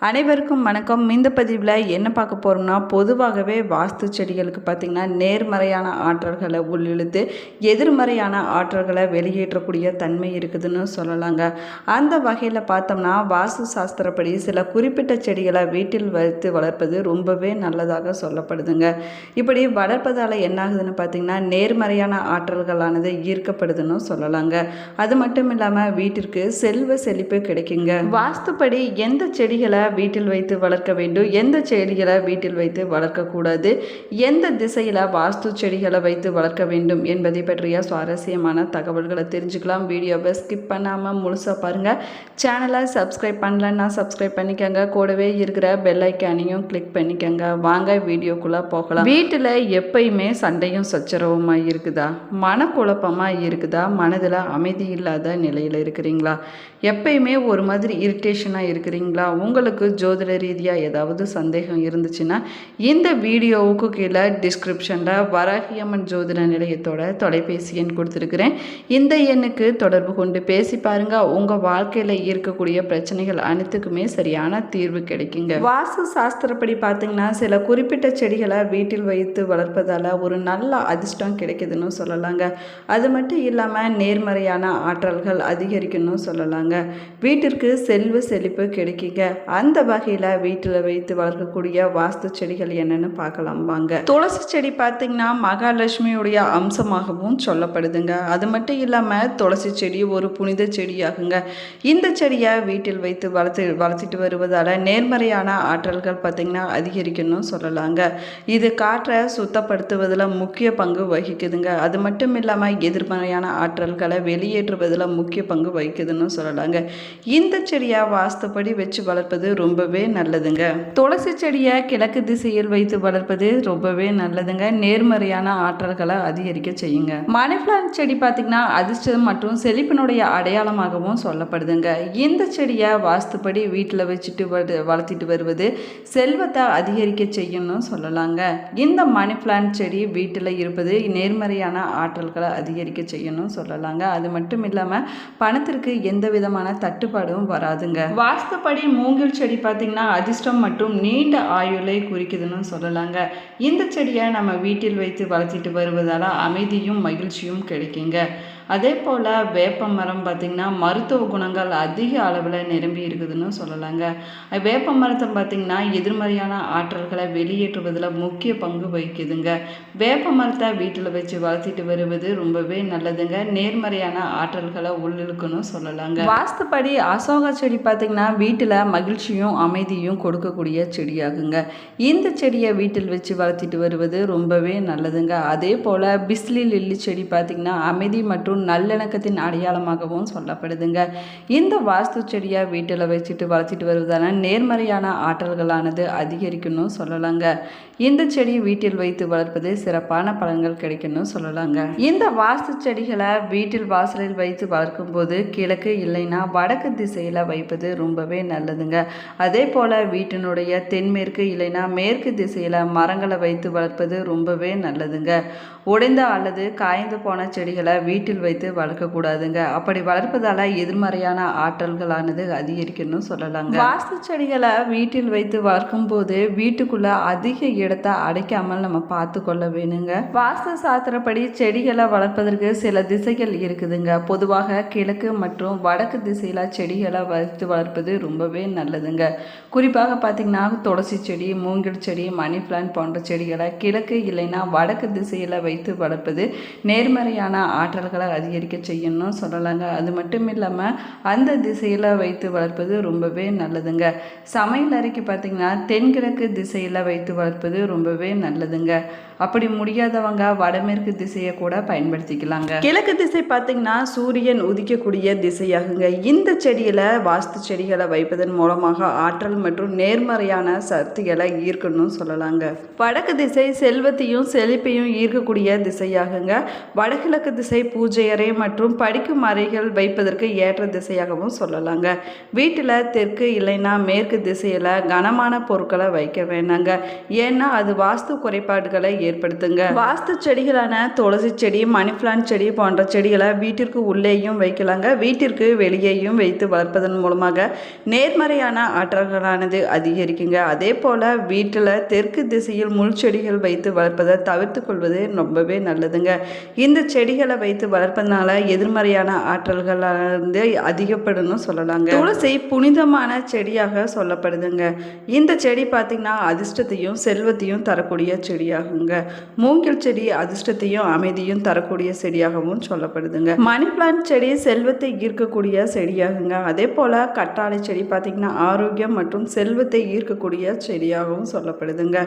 அனைவருக்கும் வணக்கம். இந்த பதிவில் என்ன பார்க்க போகிறோம்னா, பொதுவாகவே வாஸ்து செடிகளுக்கு பார்த்திங்கன்னா நேர்மறையான ஆற்றல்களை உள்ளிழுத்து எதிர்மறையான ஆற்றல்களை வெளியேற்றக்கூடிய தன்மை இருக்குதுன்னு சொல்லலாங்க. அந்த வகையில் பார்த்தோம்னா, வாஸ்து சாஸ்திரப்படி சில குறிப்பிட்ட செடிகளை வீட்டில் வைத்து வளர்ப்பது ரொம்பவே நல்லதாக சொல்லப்படுதுங்க. இப்படி வளர்ப்பதால் என்ன ஆகுதுன்னு பார்த்திங்கன்னா, நேர்மறையான ஆற்றல்களானது ஈர்க்கப்படுதுன்னு சொல்லலாங்க. அது மட்டும் இல்லாமல் வீட்டிற்கு செல்வ செழிப்பு கிடைக்குங்க. வாஸ்துப்படி எந்த செடிகளை வீட்டில் வைத்து வளர்க்க வேண்டும், எந்த செடிகளை வீட்டில் வைத்து வளர்க்கக்கூடாது, எந்த திசையில் வாஸ்து செடிகளை வைத்து வளர்க்க வேண்டும் என்பதை பற்றிய சுவாரஸ்யமான தகவல்களை தெரிஞ்சுக்கலாம். வீடியோவை ஸ்கிப் பண்ணாமல் முழுசாக பாருங்கள். சேனலை சப்ஸ்கிரைப் பண்ணலன்னா சப்ஸ்கிரைப் பண்ணிக்கோங்க. கூடவே இருக்கிற பெல் ஐக்கானையும் கிளிக் பண்ணிக்கோங்க. வாங்க வீடியோக்குள்ளே போகலாம். வீட்டில் எப்பயுமே சண்டையும் சச்சரவுமாக இருக்குதா, மனக்குழப்பமாக இருக்குதா, மனதில் அமைதி இல்லாத நிலையில் இருக்கிறீங்களா, எப்பயுமே ஒரு மாதிரி இரிட்டேஷனாக இருக்கிறீங்களா, உங்களுக்கு ஜோதிட ரீதியாக ஏதாவது சந்தேகம் இருந்துச்சுன்னா இந்த வீடியோவுக்கு கீழே டிஸ்கிரிப்ஷனில் வராகியம்மன் ஜோதிட நிலையத்தோட தொலைபேசி எண் கொடுத்துருக்குறேன். இந்த எண்ணுக்கு தொடர்பு கொண்டு பேசி பாருங்கள். உங்கள் வாழ்க்கையில் இருக்கக்கூடிய பிரச்சனைகள் அனைத்துக்குமே சரியான தீர்வு கிடைக்குங்க. வாஸ்து சாஸ்திரப்படி பார்த்தீங்கன்னா, சில குறிப்பிட்ட செடிகளை வீட்டில் வைத்து வளர்ப்பதால் ஒரு நல்ல அதிர்ஷ்டம் கிடைக்குதுன்னு சொல்லலாங்க. அது மட்டும் இல்லாமல் நேர்மறையான ஆற்றல்கள் அதிகரிக்கணும்னு சொல்லலாங்க. வீட்டிற்கு செல்வ செழிப்பு கிடைக்குங்க. அந்த வகையில் வீட்டில் வைத்து வளர்க்கக்கூடிய வாஸ்து செடிகள் என்னென்னு பார்க்கலாம் வாங்க. துளசி செடி பார்த்தீங்கன்னா மகாலட்சுமியுடைய அம்சமாகவும் சொல்லப்படுதுங்க. அது மட்டும் இல்லாமல் துளசி செடி ஒரு புனித செடியாகுங்க. இந்த செடியை வீட்டில் வைத்து வளர்த்திட்டு வருவதால் நேர்மறையான ஆற்றல்கள் பார்த்திங்கன்னா அதிகரிக்கணும்னு சொல்லலாங்க. இது காற்றை சுத்தப்படுத்துவதில் முக்கிய பங்கு வகிக்குதுங்க. அது மட்டும் இல்லாமல் எதிர்மறையான ஆற்றல்களை வெளியேற்றுவதில் முக்கிய பங்கு வகிக்குதுன்னு சொல்லலாங்க. இந்த செடியை வாஸ்துப்படி வச்சு வளர்ப்பது ரொம்பவே நல்லதுங்க. துளசி செடியை கிழக்கு திசையில் வைத்து வளர்ப்பது ரொம்பவே நல்லதுங்க. நேர்மறையான ஆற்றல்களை அதிகரிக்க செய்யுங்க. மணி பிளான்ட் செடி பார்த்தீங்கன்னா அதிர்ஷ்டம் மற்றும் செழிப்பினுடைய அடையாளமாகவும் சொல்லப்படுதுங்க. இந்த செடியை வாஸ்துப்படி வீட்டில் வச்சுட்டு வளர்த்திட்டு வருவது செல்வத்தை அதிகரிக்க செய்யணும்னு சொல்லலாங்க. இந்த மணி பிளான்ட் செடி வீட்டில் இருப்பது நேர்மறையான ஆற்றல்களை அதிகரிக்க செய்யணும்னு சொல்லலாங்க. அது மட்டும் இல்லாமல் பணத்திற்கு எந்த விதமான தட்டுப்பாடும் வராதுங்க. வாஸ்துப்படி மூங்கில் செடி பார்த்தீங்கன்னா அதிர்ஷ்டம் மற்றும் நீண்ட ஆயுளை குறிக்குதுன்னு சொல்லலாங்க. இந்த செடியை நம்ம வீட்டில் வைத்து வளர்த்திட்டு வருவதால் அமைதியும் மகிழ்ச்சியும் கிடைக்குங்க. அதே போல் வேப்ப மரம் பார்த்திங்கன்னா மருத்துவ குணங்கள் அதிக அளவில் நிரம்பி இருக்குதுன்னு சொல்லலாங்க. வேப்ப மரத்தை பார்த்திங்கன்னா எதிர்மறையான ஆற்றல்களை வெளியேற்றுவதில் முக்கிய பங்கு வகிக்குதுங்க. வேப்ப மரத்தை வீட்டில் வச்சு வளர்த்திட்டு வருவது ரொம்பவே நல்லதுங்க. நேர்மறையான ஆற்றல்களை உள்ளிழுக்கணும் சொல்லலாங்க. வாஸ்துப்படி அசோகா செடி பார்த்திங்கன்னா வீட்டில் மகிழ்ச்சியும் அமைதியும் கொடுக்கக்கூடிய செடியாகுங்க. இந்த செடியை வீட்டில் வச்சு வளர்த்திட்டு வருவது ரொம்பவே நல்லதுங்க. அதே போல் பிஸ்லி லில்லி செடி பார்த்திங்கன்னா அமைதி மற்றும் நல்லிணக்கத்தின் அடையாளமாகவும் சொல்லப்படுதுங்க. இந்த வாஸ்து செடியை வீட்டில் வச்சுட்டு வளர்த்திட்டு வருவதான நேர்மறையான ஆற்றல்களானது அதிகரிக்கணும் சொல்லலாங்க. இந்த செடி வீட்டில் வைத்து வளர்ப்பது சிறப்பான பலன்கள் கிடைக்கணும் சொல்லலாங்க. இந்த வாஸ்து செடிகளை வீட்டில் வாசலில் வைத்து வளர்க்கும் போது கிழக்கு இல்லைன்னா வடக்கு திசையில் வைப்பது ரொம்பவே நல்லதுங்க. அதே போல் வீட்டினுடைய தென்மேற்கு இல்லைன்னா மேற்கு திசையில் மரங்களை வைத்து வளர்ப்பது ரொம்பவே நல்லதுங்க. உடைந்த அல்லது காய்ந்து போன செடிகளை வீட்டில் வைத்து வளர்க்கக்கூடாதுங்க. அப்படி வளர்ப்பதால் எதிர்மறையான ஆற்றல்களானது அதிகரிக்கணும்னு சொல்லலாங்க. வாஸ்து செடிகளை வீட்டில் வைத்து வளர்க்கும் போது வீட்டுக்குள்ள அதிக இடத்தை அடைக்காமல் நம்ம பார்த்து கொள்ள வேணுங்க. வாஸ்து சாஸ்திரப்படி செடிகளை வளர்ப்பதற்கு சில திசைகள் இருக்குதுங்க. பொதுவாக கிழக்கு மற்றும் வடக்கு திசையில் செடிகளை வைத்து வளர்ப்பது ரொம்பவே நல்லதுங்க. குறிப்பாக பார்த்திங்கன்னா துளசி செடி, மூங்கில் செடி, மணி பிளான்ட் போன்ற செடிகளை கிழக்கு இல்லைன்னா வடக்கு திசையில் வைத்து வளர்ப்பது நேர்மறையான ஆற்றல்களை அதிகரிக்க செய்யணும்னு சொல்லலாங்க. அது மட்டும் இல்லாமல் அந்த திசையில் வைத்து வளர்ப்பது ரொம்பவே நல்லதுங்க. சமையல் அறைக்கு பார்த்திங்கன்னா தென்கிழக்கு திசையில் வைத்து வளர்ப்பது ரொம்பவே நல்லதுங்க. அப்படி முடியாதவங்க வடமேற்கு திசையை கூட பயன்படுத்திக்கலாங்க. கிழக்கு திசை பார்த்திங்கன்னா சூரியன் உதிக்கக்கூடிய திசையாகுங்க. இந்த செடியில் வாஸ்து செடிகளை வைப்பதன் மூலமாக ஆற்றல் மற்றும் நேர்மறையான சக்திகளை ஈர்க்கணும்னு சொல்லலாங்க. வடக்கு திசை செல்வத்தையும் செழிப்பையும் ஈர்க்கக்கூடிய திசையாகுங்க. வடகிழக்கு திசை பூஜை அறை மற்றும் படிக்கும் அறைகள் வைப்பதற்கு ஏற்ற திசையாகவும் சொல்லலாங்க. வீட்டில் தெற்கு இல்லைன்னா மேற்கு திசையில் கனமான பொருட்களை வைக்க வேண்டாங்க. ஏன்னா அது வாஸ்து குறைபாடுகளை ஏற்படுத்துங்க. வாஸ்து செடிகளான துளசி செடி, மணி பிளான்ட் செடி போன்ற செடிகளை வீட்டிற்கு உள்ளேயும் வைக்கலாங்க. வீட்டிற்கு வெளியேயும் வைத்து வளர்ப்பதன் மூலமாக நேர்மறையான ஆற்றல்களானது அதிகரிக்குங்க. அதே போல் வீட்டில் தெற்கு திசையில் முள் செடிகள் வைத்து வளர்ப்பதை தவிர்த்து கொள்வது ரொம்பவே நல்லதுங்க. இந்த செடிகளை வைத்து வளர்ப்பதனால எதிர்மறையான ஆற்றல்கள் வந்து அதிகப்படும் சொல்லலாங்க. துளசி புனிதமான செடியாக சொல்லப்படுதுங்க. இந்த செடி பார்த்திங்கன்னா அதிர்ஷ்டத்தையும் செல்வத்தையும் தரக்கூடிய செடியாகுங்க. மூங்கில் செடி அதிர்ஷ்டத்தையும் அமைதியும் தரக்கூடிய செடியாகவும் சொல்லப்படுதுங்க. மணி பிளான்ட் செடி செல்வத்தை ஈர்க்கக்கூடிய செடியாகுங்க. அதே போல் கற்றாழை செடி பார்த்திங்கன்னா ஆரோக்கியம் மற்றும் செல்வத்தை ஈர்க்கக்கூடிய செடியாகவும் சொல்லப்படுதுங்க.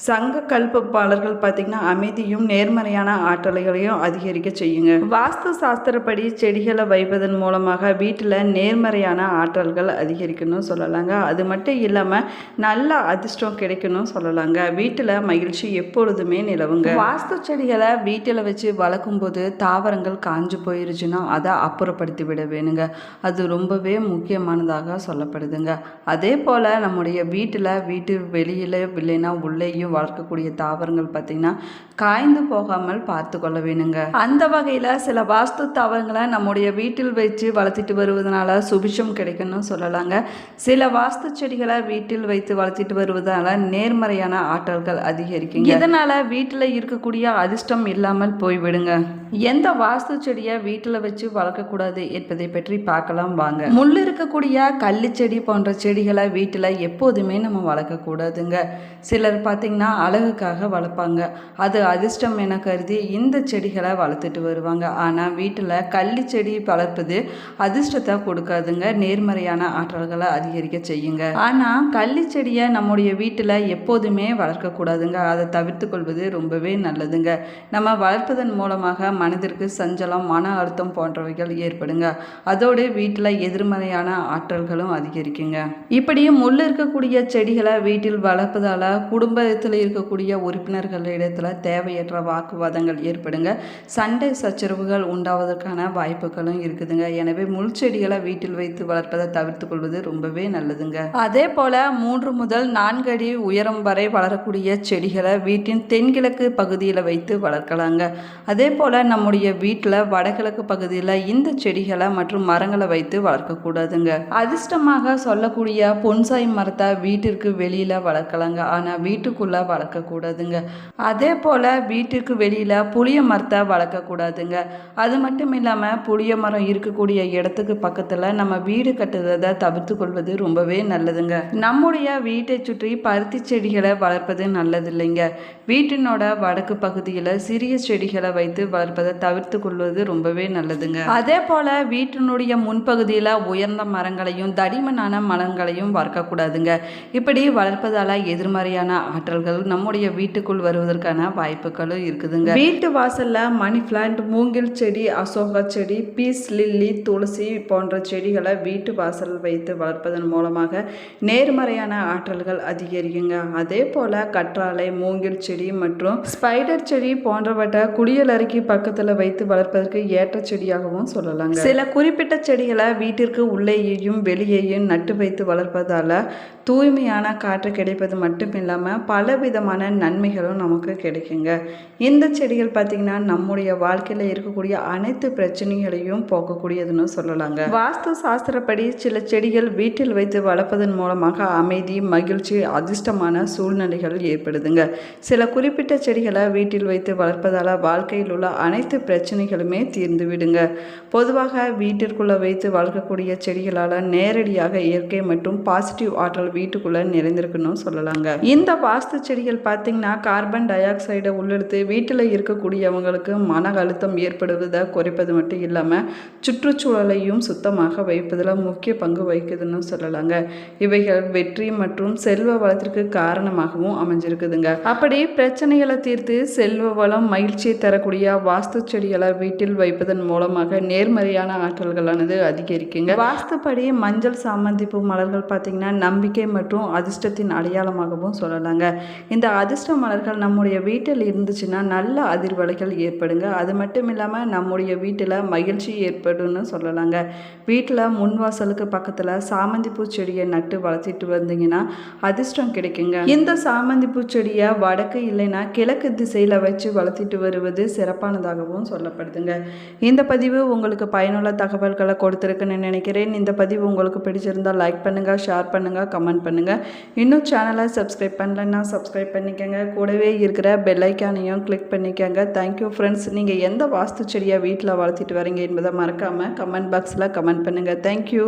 சங்க கல்பப்பாளர்கள் பார்த்திங்கன்னா அமைதியும் நேர்மறையான ஆற்றல்களையும் அதிகரிக்க செய்யுங்க. வாஸ்து சாஸ்திரப்படி செடிகளை வைப்பதன் மூலமாக வீட்டில் நேர்மறையான ஆற்றல்கள் அதிகரிக்கணும் சொல்லலாங்க. அது மட்டும் இல்லாமல் நல்ல அதிர்ஷ்டம் கிடைக்கணும் சொல்லலாங்க. வீட்டில் மகிழ்ச்சி எப்பொழுதுமே நிலவுங்க. வாஸ்து செடிகளை வீட்டில் வச்சு வளர்க்கும் போது தாவரங்கள் காஞ்சு போயிருச்சுன்னா அதை அப்புறப்படுத்தி விட வேணுங்க. அது ரொம்பவே முக்கியமானதாக சொல்லப்படுதுங்க. அதே போல் நம்முடைய வீட்டு வெளியில் இல்லைன்னா உள்ளேயும் வளர்க்கக்கூடிய தாவரங்கள் பார்த்திங்கன்னா காய்ந்து போகாமல் பார்த்து கொள்ள வேணுங்க. அந்த வகையில் சில வாஸ்து தாவரங்களை நம்முடைய வீட்டில் வச்சு வளர்த்திட்டு வருவதனால சுபிஷம் கிடைக்கும்னு சொல்லலாங்க. சில வாஸ்து செடிகளை வீட்டில் வைத்து வளர்த்திட்டு வருவதனால நேர்மறையான ஆற்றல்கள் அதிகரிக்குங்க. இதனால் வீட்டில் இருக்கக்கூடிய அதிர்ஷ்டம் இல்லாமல் போய்விடுங்க. எந்த வாஸ்து செடியை வீட்டில் வச்சு வளர்க்கக்கூடாது என்பதை பற்றி பார்க்கலாம் வாங்க. முள் இருக்கக்கூடிய கள்ளி செடி போன்ற செடிகளை வீட்டில் எப்போதுமே நம்ம வளர்க்கக்கூடாதுங்க. சிலர் பார்த்திங்கன்னா அழகுக்காக வளர்ப்பாங்க. அது அதிர்ஷ்டம் என கருதி இந்த செடிகளை வளர்த்துட்டு வருவாங்க. ஆனால் வீட்டில் கள்ளி செடி வளர்ப்பது அதிர்ஷ்டத்தை கொடுக்காதுங்க, நேர்மறையான ஆற்றல்களை அதிகரிக்க செய்யுங்க. ஆனால் கள்ளி செடியை நம்முடைய வீட்டில் எப்போதுமே வளர்க்கக்கூடாதுங்க. அதை தவிர்த்து கொள்வது ரொம்பவே நல்லதுங்க. நம்ம வளர்ப்பதன் மூலமாக மனதிற்கு சஞ்சலம், மன அழுத்தம் போன்றவைகள் ஏற்படுங்க. அதோடு வீட்டில் எதிர்மறையான ஆற்றல்களும் அதிகரிக்குங்க. இப்படி முள் இருக்கக்கூடிய செடிகளை வீட்டில் வளர்ப்பதால் குடும்பத்தில் இருக்கக்கூடிய உறுப்பினர்களிடத்தில் தேவையற்ற வாக்குவாதங்கள் ஏற்படுங்க. சண்டை சச்சரவுகள் உண்டாவதற்கான வாய்ப்புகளும் இருக்குதுங்க. எனவே முள் செடிகளை வீட்டில் வைத்து வளர்ப்பதை தவிர்த்து கொள்வது ரொம்பவே நல்லதுங்க. அதே போல 3 முதல் 4 அடி உயரம் வரை வளரக்கூடிய செடிகளை வீட்டின் தென்கிழக்கு பகுதியில் வைத்து வளர்க்கலாங்க. அதே போல நம்முடைய வீட்டில் வடகிழக்கு பகுதியில் இந்த செடிகளை மற்றும் மரங்களை வைத்து வளர்க்கக்கூடாதுங்க. அதிர்ஷ்டமாக சொல்லக்கூடிய பொன்சாய் மரத்தை வீட்டிற்கு வெளியில் வளர்க்கலாங்க. ஆனால் வீட்டுக்குள்ளே வளர்க்கக்கூடாதுங்க. அதே போல் வீட்டுக்கு வெளியில் புளிய மரத்தை வளர்க்கக்கூடாதுங்க. அது மட்டும் இல்லாமல் புளிய மரம் இருக்கக்கூடிய இடத்துக்கு பக்கத்தில் நம்ம வீடு கட்டுறதை தவிர்த்து கொள்வது ரொம்பவே நல்லதுங்க. நம்முடைய வீட்டை சுற்றி பருத்தி செடிகளை வளர்ப்பது நல்லதில்லைங்க. வீட்டினோட வடக்கு பகுதியில் சிறிய செடிகளை வைத்து வளர்ப்பதை தவிர்த்து கொள்வது ரொம்பவே நல்லதுங்க. அதே போல் வீட்டினுடைய முன்பகுதியில் உயர்ந்த மரங்களையும் தடிமனான மரங்களையும் வளர்க்கக்கூடாதுங்க. இப்படி வளர்ப்பதால் எதிர்மறையான ஆற்றல்கள் நம்முடைய வீட்டுக்குள் வருவதற்கான வாய்ப்புகளும் இருக்குதுங்க. வீட்டு வாசல்ல மணி பிளான்ட், மூங்கில் செடி, அசோகா செடி, பீஸ் லில்லி, துளசி போன்ற செடிகளை வீட்டு வாசல் வைத்து வளர்ப்பதன் மூலமாக நேர்மறையான ஆற்றல்கள் அதிகரிக்குங்க. அதே போல கற்றாழை, மூங்கில் செடி மற்றும் ஸ்பைடர் செடி போன்றவற்றை குளியலறைக்கு பக்கத்தில் வைத்து வளர்ப்பதற்கு ஏற்ற செடியாகவும் சொல்லலாங்க. சில குறிப்பிட்ட செடிகளை வீட்டிற்கு உள்ளேயும் வெளியேயும் நட்டு வைத்து வளர்ப்பதால தூய்மையான காற்று கிடைப்பது மட்டும் இல்லாமல் பலவிதமான நன்மைகளும் நமக்கு கிடைக்குங்க. இந்த செடிகள் பார்த்திங்கன்னா நம்முடைய வாழ்க்கையில் இருக்கக்கூடிய அனைத்து பிரச்சனைகளையும் போக்கக்கூடியதுன்னு சொல்லலாங்க. வாஸ்து சாஸ்திரப்படி சில செடிகள் வீட்டில் வைத்து வளர்ப்பதன் மூலமாக அமைதி, மகிழ்ச்சி, அதிர்ஷ்டமான சூழ்நிலைகள் ஏற்படுதுங்க. சில குறிப்பிட்ட செடிகளை வீட்டில் வைத்து வளர்ப்பதால் வாழ்க்கையில் உள்ள அனைத்து பிரச்சனைகளுமே தீர்ந்து விடுங்க. பொதுவாக வீட்டிற்குள்ளே வைத்து வளர்க்கக்கூடிய செடிகளால் நேரடியாக இயற்கை மற்றும் பாசிட்டிவ் ஆற்றல் வீட்டுக்குள்ளே நிறைந்திருக்குன்னு சொல்லலாங்க. இந்த வாஸ்து செடிகள் பார்த்திங்கன்னா கார்பன் டை ஆக்சைடை உள்ளெடுத்து வீட்டில் இருக்கக்கூடியவங்களுக்கு மன அழுத்தம் ஏற்படுவதை குறைப்பது மட்டும் இல்லாமல் சுற்றுச்சூழலையும் சுத்தமாக வைப்பதில் முக்கிய பங்கு வகிக்குதுன்னு சொல்லலாங்க. இவைகள் வெற்றி மற்றும் செல்வ வளத்திற்கு காரணமாகவும் அமைஞ்சிருக்குதுங்க. அப்படி பிரச்சனைகளை தீர்த்து செல்வ வளம், மகிழ்ச்சியை தரக்கூடிய வாஸ்து செடிகளை வீட்டில் வைப்பதன் மூலமாக நேர்மறையான ஆற்றல்களானது அதிகரிக்குங்க. வாஸ்துப்படி மஞ்சள் சாமந்தி பூ மலர்கள் பார்த்திங்கன்னா நம்பிக்கை மற்றும் அதிர்ஷ்டத்தின் அடையாளமாகவும் சொல்லலாங்க. இந்த அதிர்ஷ்ட மலர்கள் நம்முடைய வீட்டில் இருந்துச்சுன்னா நல்ல அதிர்வலைகள் ஏற்படுங்க. அது மட்டும் இல்லாமல் நம்முடைய வீட்டில் மகிழ்ச்சி ஏற்படும்னு சொல்லலாங்க. வீட்டில் முன்வாசலுக்கு பக்கத்தில் சாமந்தி பூச்செடியை நட்டு வளர்த்திட்டு வந்தீங்கன்னா அதிர்ஷ்டம் கிடைக்குங்க. இந்த சாமந்தி பூச்செடியை வடக்கு இல்லைன்னா கிழக்கு திசையில் வச்சு வளர்த்திட்டு வருவது சிறப்பானதாகவும் சொல்லப்படுதுங்க. இந்த பதிவு உங்களுக்கு பயனுள்ள தகவல்களை கொடுத்துருக்குன்னு நினைக்கிறேன். இந்த பதிவு உங்களுக்கு பிடிச்சிருந்தால் லைக் பண்ணுங்கள், ஷேர் பண்ணுங்கள், கமெண்ட் பண்ணுங்கள். இன்னும் சேனலை சப்ஸ்கிரைப் பண்ணலைன்னா சப்ஸ்கிரைப் பண்ணிக்கோங்க. கூடவே இருக்கிற பெல் ஐக்கானையும் கிளிக் பண்ணிக்கோங்க. Thank you friends. நீங்கள் எந்த வாஸ்து செடியை வீட்டில் வளர்த்திட்டு வரீங்க என்பதை மறக்காமல் கமெண்ட் பாக்ஸில் கமெண்ட் பண்ணுங்கள். தேங்க்யூ.